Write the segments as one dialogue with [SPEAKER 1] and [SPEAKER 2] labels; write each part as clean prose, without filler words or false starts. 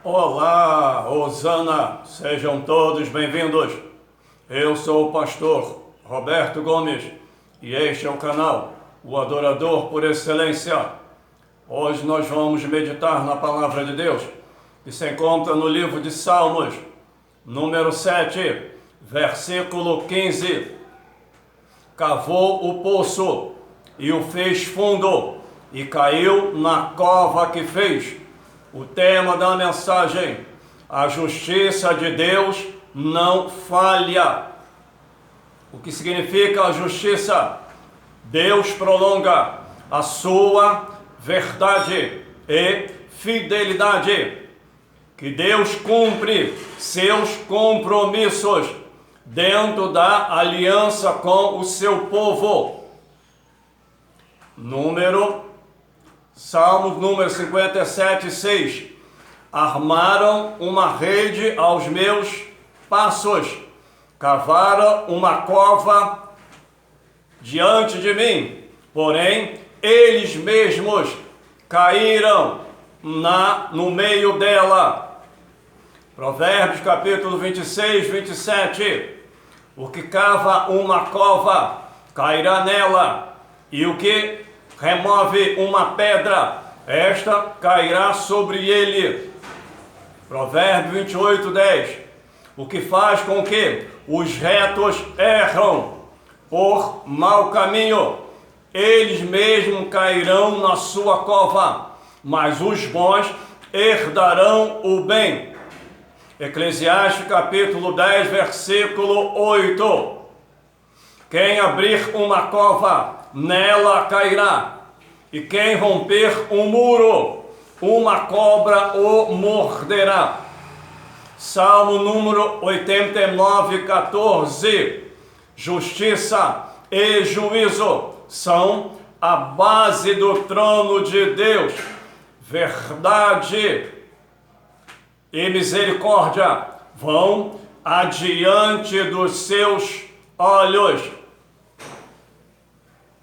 [SPEAKER 1] Olá, Hosana, sejam todos bem-vindos. Eu sou o pastor Roberto Gomes e este é o canal O Adorador por Excelência. Hoje nós vamos meditar na Palavra de Deus, que se encontra no livro de Salmos, número 7, versículo 15. Cavou o poço e o fez fundo e caiu na cova que fez. O tema da mensagem: a justiça de Deus não falha. O que significa a justiça? Deus prolonga a sua verdade e fidelidade. Que Deus cumpre seus compromissos dentro da aliança com o seu povo. Salmos número 57, 6. Armaram uma rede aos meus passos, cavaram uma cova diante de mim, porém eles mesmos caíram no meio dela. Provérbios capítulo 26, 27. O que cava uma cova cairá nela, e o que remove uma pedra, esta cairá sobre ele. Provérbios 28, 10. O que faz com que os retos erram por mau caminho, eles mesmos cairão na sua cova, mas os bons herdarão o bem. Eclesiastes capítulo 10, versículo 8. Quem abrir uma cova, nela cairá, e quem romper um muro, uma cobra o morderá. Salmo número 89, 14. Justiça e juízo são a base do trono de Deus. Verdade e misericórdia vão adiante dos seus olhos.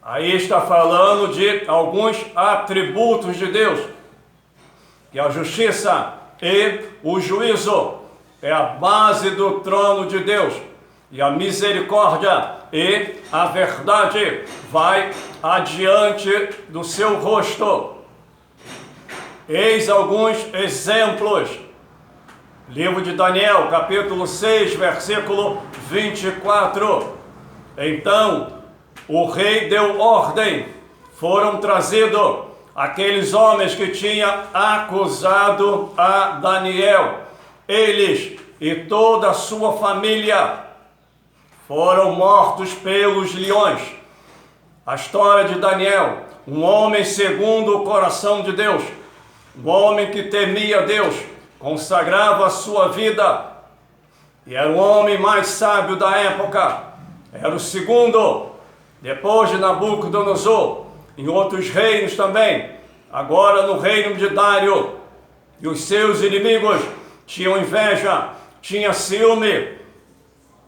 [SPEAKER 1] Aí está falando de alguns atributos de Deus, que a justiça e o juízo é a base do trono de Deus, e a misericórdia e a verdade vai adiante do seu rosto. Eis alguns exemplos. Livro de Daniel, capítulo 6, versículo 24. Então o rei deu ordem, foram trazidos aqueles homens que tinham acusado a Daniel. Eles e toda a sua família foram mortos pelos leões. A história de Daniel, um homem segundo o coração de Deus, um homem que temia Deus, consagrava a sua vida, e era o homem mais sábio da época. Era o segundo, depois de Nabucodonosor, em outros reinos também. Agora no reino de Dário, e os seus inimigos tinham inveja, tinham ciúme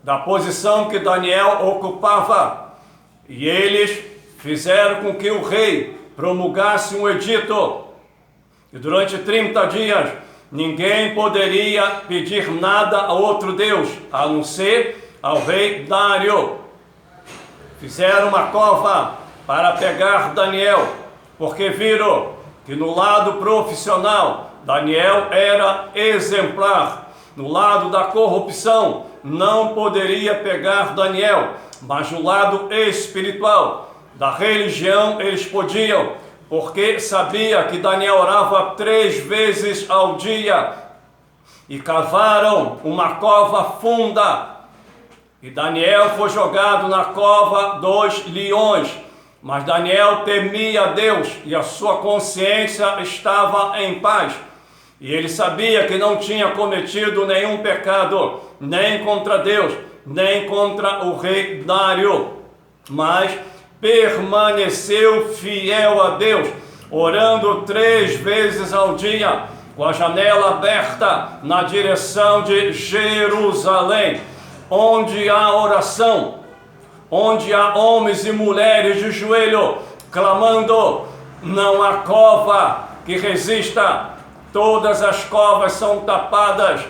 [SPEAKER 1] da posição que Daniel ocupava, e eles fizeram com que o rei promulgasse um edito, e durante 30 dias ninguém poderia pedir nada a outro Deus, a não ser ao rei Dário. Fizeram uma cova para pegar Daniel, porque viram que no lado profissional Daniel era exemplar. No lado da corrupção não poderia pegar Daniel, mas no lado espiritual da religião eles podiam, porque sabia que Daniel orava 3 vezes ao dia, e cavaram uma cova funda. E Daniel foi jogado na cova dos leões, mas Daniel temia a Deus e a sua consciência estava em paz. E ele sabia que não tinha cometido nenhum pecado, nem contra Deus, nem contra o rei Dário, mas permaneceu fiel a Deus, orando 3 vezes ao dia, com a janela aberta na direção de Jerusalém. Onde há oração, onde há homens e mulheres de joelho, clamando, não há cova que resista todas as covas são tapadas,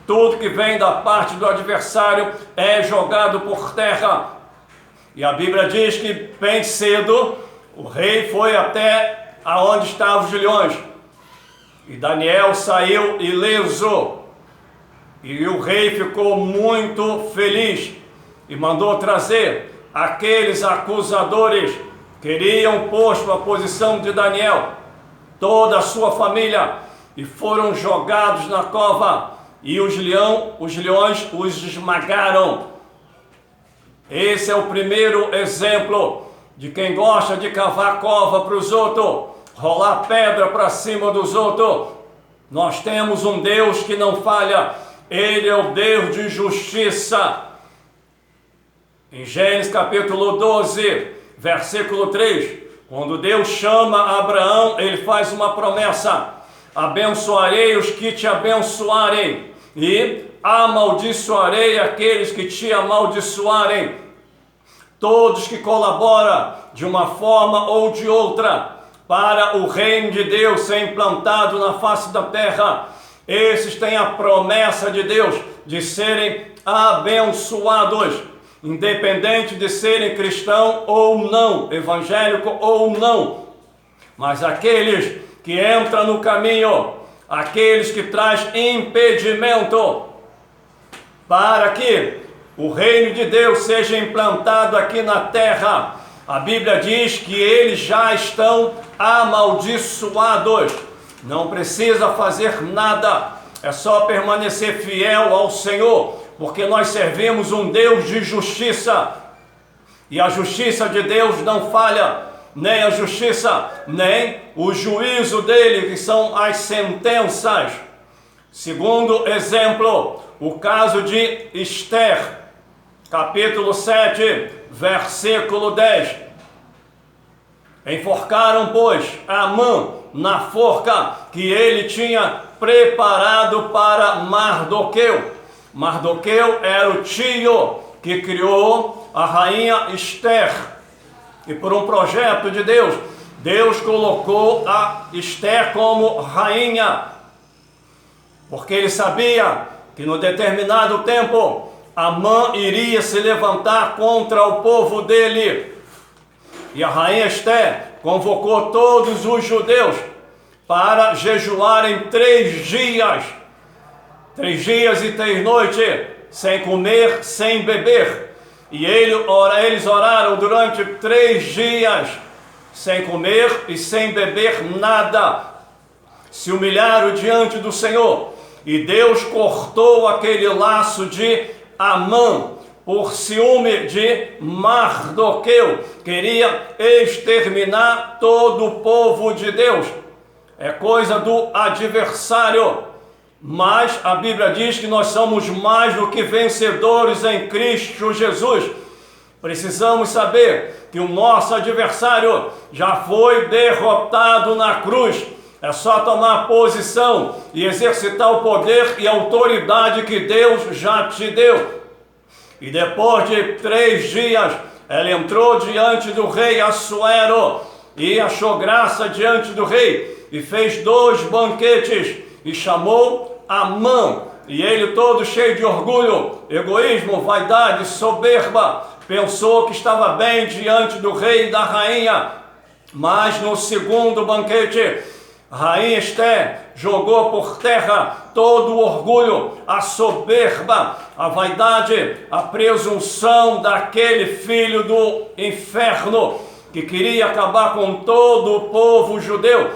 [SPEAKER 1] tudo que vem da parte do adversário é jogado por terra. E a Bíblia diz que bem cedo o rei foi até aonde estavam os leões, e Daniel saiu ileso, e o rei ficou muito feliz e mandou trazer aqueles acusadores que queriam posto a posição de Daniel, toda a sua família, e foram jogados na cova, e os leões os esmagaram. Esse é o primeiro exemplo de quem gosta de cavar cova para os outros, rolar pedra para cima dos outros. Nós temos um Deus que não falha, Ele é o Deus de justiça. Em Gênesis capítulo 12, versículo 3, quando Deus chama Abraão, Ele faz uma promessa: abençoarei os que te abençoarem, e amaldiçoarei aqueles que te amaldiçoarem. Todos que colaboram de uma forma ou de outra para o reino de Deus ser implantado na face da terra, esses têm a promessa de Deus de serem abençoados, independente de serem cristão ou não, evangélico ou não. Mas aqueles que entram no caminho, aqueles que trazem impedimento para que o reino de Deus seja implantado aqui na terra, a Bíblia diz que eles já estão amaldiçoados. Não precisa fazer nada, é só permanecer fiel ao Senhor, porque nós servimos um Deus de justiça, e a justiça de Deus não falha, nem a justiça, nem o juízo dele, que são as sentenças. Segundo exemplo, o caso de Esther, capítulo 7, versículo 10. Enforcaram, pois, Amã na forca que ele tinha preparado para Mardoqueu. Mardoqueu era o tio que criou a rainha Esther. E por um projeto de Deus, Deus colocou a Esther como rainha, porque ele sabia que no determinado tempo Amã iria se levantar contra o povo dele. E a rainha Esther convocou todos os judeus para jejuarem 3 dias. 3 dias e 3 noites, sem comer, sem beber. E eles oraram durante 3 dias, sem comer e sem beber nada. Se humilharam diante do Senhor. E Deus cortou aquele laço de Amã por ciúme de Mardoqueu. Queria exterminar todo o povo de Deus. É coisa do adversário. Mas a Bíblia diz que nós somos mais do que vencedores em Cristo Jesus. Precisamos saber que o nosso adversário já foi derrotado na cruz. É só tomar posição e exercitar o poder e a autoridade que Deus já te deu. E depois de 3 dias, ela entrou diante do rei Assuero e achou graça diante do rei, e fez 2 banquetes, e chamou Amã, e ele, todo cheio de orgulho, egoísmo, vaidade, soberba, pensou que estava bem diante do rei e da rainha. Mas no segundo banquete, a rainha Esther jogou por terra todo o orgulho, a soberba, a vaidade, a presunção daquele filho do inferno que queria acabar com todo o povo judeu.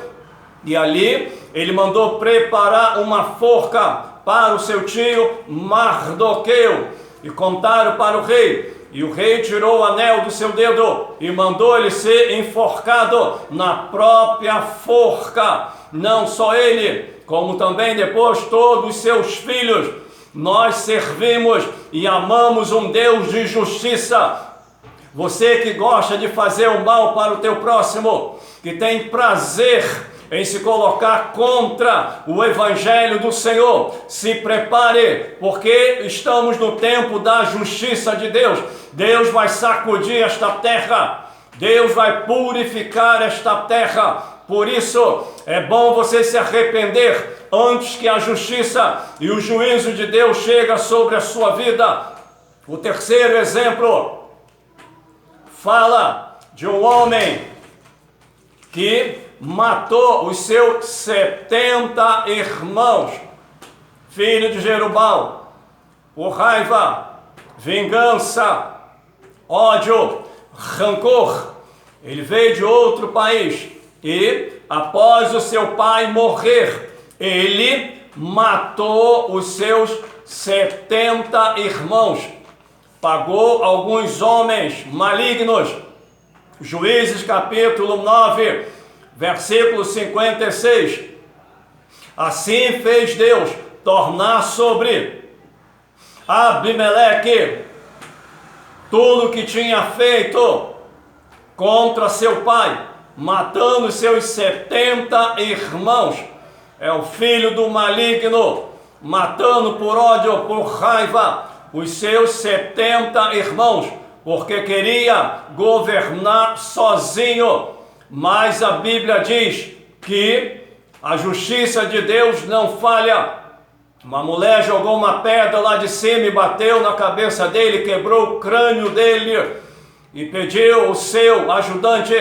[SPEAKER 1] E ali ele mandou preparar uma forca para o seu tio Mardoqueu e contaram para o rei. E o rei tirou o anel do seu dedo e mandou ele ser enforcado na própria forca. Não só ele, como também depois todos os seus filhos. Nós servimos e amamos um Deus de justiça. Você que gosta de fazer o mal para o teu próximo, que tem prazer em se colocar contra o Evangelho do Senhor, se prepare, porque estamos no tempo da justiça de Deus. Deus vai sacudir esta terra, Deus vai purificar esta terra. Por isso, é bom você se arrepender antes que a justiça e o juízo de Deus chegue sobre a sua vida. O terceiro exemplo fala de um homem que matou os seus 70 irmãos, filho de Jerubal, por raiva, vingança, ódio, rancor. Ele veio de outro país e, após o seu pai morrer, ele matou os seus 70 irmãos. Pagou alguns homens malignos. Juízes capítulo 9, versículo 56. Assim fez Deus tornar sobre Abimeleque tudo que tinha feito contra seu pai, matando seus 70 irmãos. É o filho do maligno, matando por ódio, por raiva, os seus 70 irmãos, porque queria governar sozinho. Mas a Bíblia diz que a justiça de Deus não falha. Uma mulher jogou uma pedra lá de cima e bateu na cabeça dele, quebrou o crânio dele e pediu o seu ajudante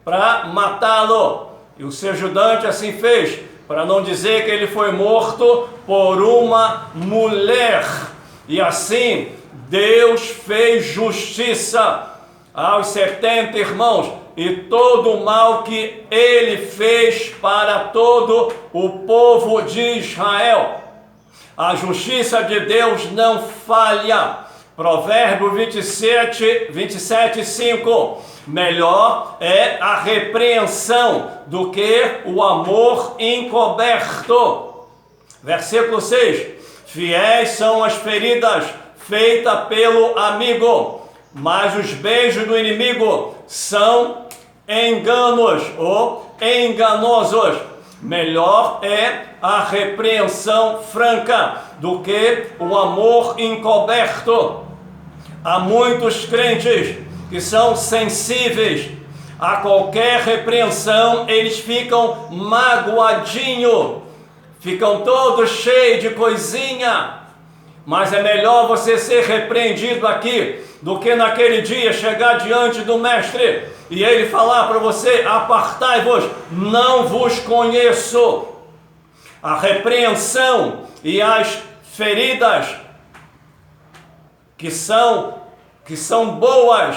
[SPEAKER 1] para matá-lo. E o seu ajudante assim fez, para não dizer que ele foi morto por uma mulher. E assim Deus fez justiça aos 70 irmãos e todo o mal que ele fez para todo o povo de Israel. A justiça de Deus não falha. Provérbio 27, 5. Melhor é a repreensão do que o amor encoberto. Versículo 6. Fiéis são as feridas feitas pelo amigo, mas os beijos do inimigo são enganos ou enganosos. Melhor é a repreensão franca do que o amor encoberto. Há muitos crentes que são sensíveis a qualquer repreensão, eles ficam magoadinhos, ficam todos cheios de coisinha. Mas é melhor você ser repreendido aqui do que naquele dia chegar diante do mestre e ele falar para você: apartai-vos, não vos conheço. A repreensão e as feridas que são boas,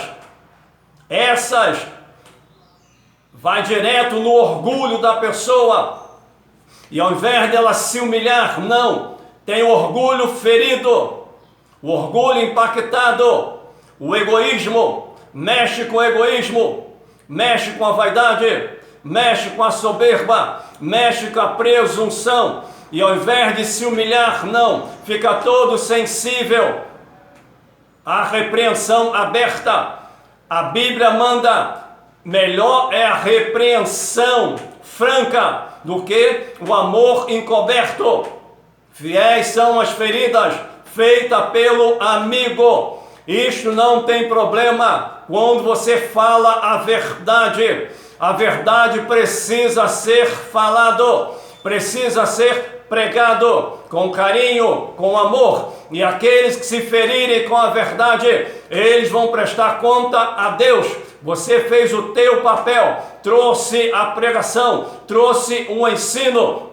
[SPEAKER 1] essas vai direto no orgulho da pessoa, e ao invés dela se humilhar, não, tem o orgulho ferido, o orgulho impactado, o egoísmo, mexe com o egoísmo, mexe com a vaidade, mexe com a soberba, mexe com a presunção, e ao invés de se humilhar, não, fica todo sensível à repreensão aberta. A Bíblia manda: melhor é a repreensão franca do que o amor encoberto. Fiéis são as feridas feitas pelo amigo. Isto não tem problema quando você fala a verdade. A verdade precisa ser falado, precisa ser pregado com carinho, com amor. E aqueles que se ferirem com a verdade, eles vão prestar conta a Deus. Você fez o teu papel, trouxe a pregação, trouxe um ensino.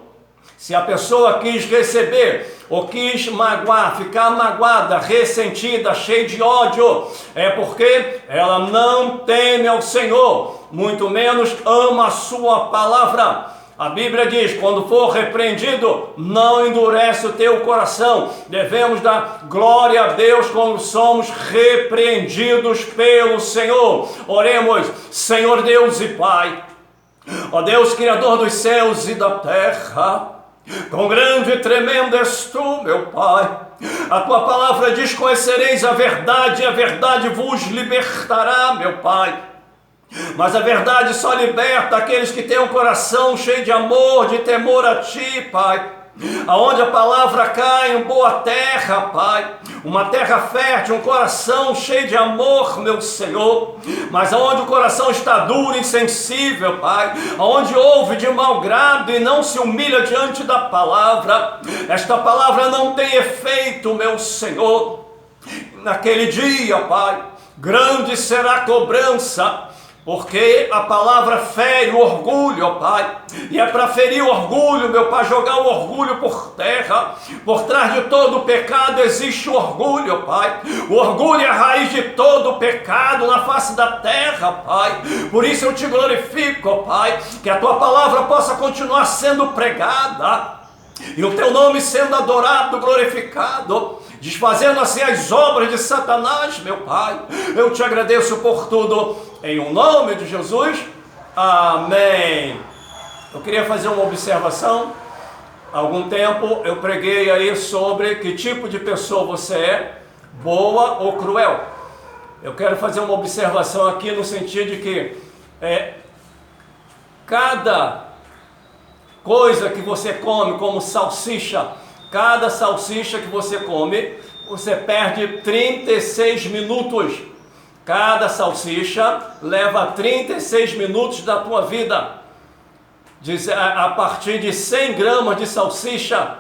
[SPEAKER 1] Se a pessoa quis receber ou quis magoar, ficar magoada, ressentida, cheia de ódio, é porque ela não teme ao Senhor, muito menos ama a sua palavra. A Bíblia diz: quando for repreendido, não endurece o teu coração. Devemos dar glória a Deus quando somos repreendidos pelo Senhor. Oremos. Senhor Deus e Pai, ó Deus Criador dos céus e da terra, quão grande e tremendo és tu, meu Pai. A tua palavra diz: conhecereis a verdade, e a verdade vos libertará, meu Pai. Mas a verdade só liberta aqueles que têm um coração cheio de amor, de temor a Ti, Pai. Aonde a palavra cai em boa terra, Pai, uma terra fértil, um coração cheio de amor, meu Senhor, mas aonde o coração está duro, insensível, Pai, aonde ouve de mau grado e não se humilha diante da palavra, esta palavra não tem efeito, meu Senhor. Naquele dia, Pai, grande será a cobrança, porque a palavra fere o orgulho, ó Pai, e é para ferir o orgulho, meu Pai, jogar o orgulho por terra. Por trás de todo pecado existe o orgulho, ó Pai. O orgulho é a raiz de todo pecado na face da terra, Pai. Por isso eu te glorifico, ó Pai, que a Tua palavra possa continuar sendo pregada e o Teu nome sendo adorado, glorificado, desfazendo assim as obras de Satanás, meu Pai. Eu te agradeço por tudo, em o nome de Jesus, amém. Eu queria fazer uma observação. Há algum tempo eu preguei aí sobre que tipo de pessoa você é, boa ou cruel. Eu quero fazer uma observação aqui no sentido de que cada coisa que você come, como salsicha, cada salsicha que você come, você perde 36 minutos. Cada salsicha leva 36 minutos da tua vida. A partir de 100 gramas de salsicha,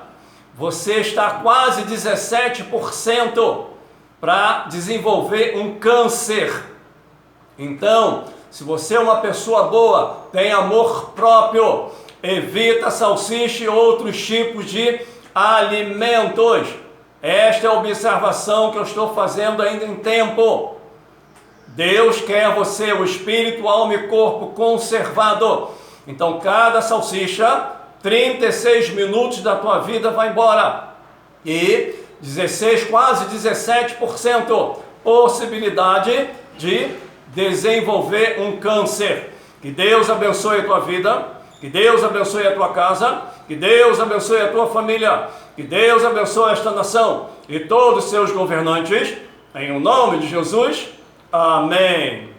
[SPEAKER 1] você está quase 17% para desenvolver um câncer. Então, se você é uma pessoa boa, tem amor próprio, evita salsicha e outros tipos de alimentos. Esta é a observação que eu estou fazendo ainda em tempo. Deus quer você, o espírito, alma e corpo conservado. Então cada salsicha, 36 minutos da tua vida vai embora. E 16, quase 17% possibilidade de desenvolver um câncer. Que Deus abençoe a tua vida. Que Deus abençoe a tua casa, que Deus abençoe a tua família, que Deus abençoe esta nação e todos os seus governantes, em o nome de Jesus, amém.